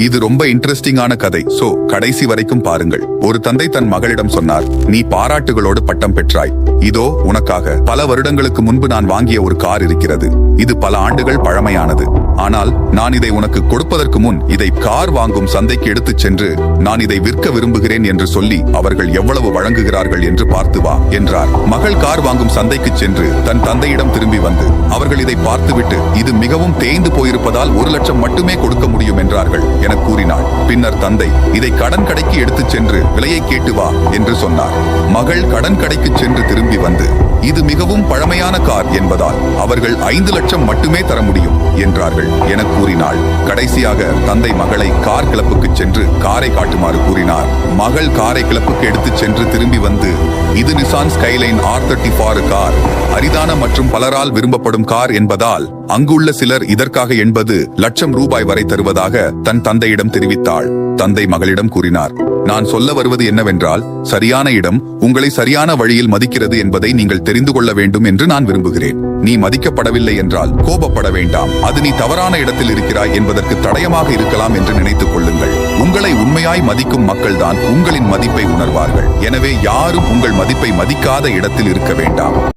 இது ரொம்ப இன்ட்ரெஸ்டிங்கான கதை. சோ கடைசி வரைக்கும் பாருங்கள். ஒரு தந்தை தன் மகளிடம் சொன்னார், நீ பாராட்டுகளோடு பட்டம் பெற்றாய். இதோ உனக்காக பல வருடங்களுக்கு முன்பு நான் வாங்கிய ஒரு கார் இருக்கிறது. இது பல ஆண்டுகள் பழமையானது. ஆனால் நான் இதை உனக்கு கொடுப்பதற்கு முன் இதை கார் வாங்கும் சந்தைக்கு எடுத்துச் சென்று நான் இதை விற்க விரும்புகிறேன் என்று சொல்லி அவர்கள் எவ்வளவு வழங்குகிறார்கள் என்று பார்த்து வா என்றார். மகள் கார் வாங்கும் சந்தைக்கு சென்று தன் தந்தையிடம் திரும்பி வந்து அவர்கள் இதை பார்த்துவிட்டு இது மிகவும் தேய்ந்து போயிருப்பதால் 1 லட்சம் மட்டுமே கொடுக்க முடியும் என்றார்கள் என கூறினாள். பின்னர் தந்தை இதை கடன் கடைக்கு எடுத்துச் சென்று விலையை கேட்டு வா என்று சொன்னார். மகள் கடன் கடைக்கு சென்று திரும்பி வந்து இது மிகவும் பழமையான கார் என்பதால் அவர்கள் 5 லட்சம் மட்டுமே தர முடியும் என்றார்கள் என கூறினாள். கடைசியாக தந்தை மகளை கார் கிளப்புக்கு சென்று காரை காட்டுமாறு கூறினார். மகள் காரை கிளப்புக்கு எடுத்துச் சென்று திரும்பி வந்து இது நிசான் ஸ்கைலைன் R34 கார், அரிதான மற்றும் பலரால் விரும்பப்படும் கார் என்பதால் அங்குள்ள சிலர் இதற்காக 80 லட்சம் ரூபாய் வரை தருவதாக தன் தந்தையிடம் தெரிவித்தாள். தந்தை மகளிடம் கூறினார், நான் சொல்ல வருவது என்னவென்றால் சரியான இடம் உங்களை சரியான வழியில் மதிக்கிறது என்பதை நீங்கள் தெரிந்து கொள்ள வேண்டும் என்று நான் விரும்புகிறேன். நீ மதிக்கப்படவில்லை என்றால் கோபப்பட வேண்டாம். அது நீ தவறான இடத்தில் இருக்கிறாய் என்பதற்கு தடயமாக இருக்கலாம் என்று நினைத்துக் கொள்ளுங்கள். உங்களை உண்மையாய் மதிக்கும் மக்கள்தான் உங்களின் மதிப்பை உணர்வார்கள். எனவே யாரும் உங்கள் மதிப்பை மதிக்காத இடத்தில் இருக்க வேண்டாம்.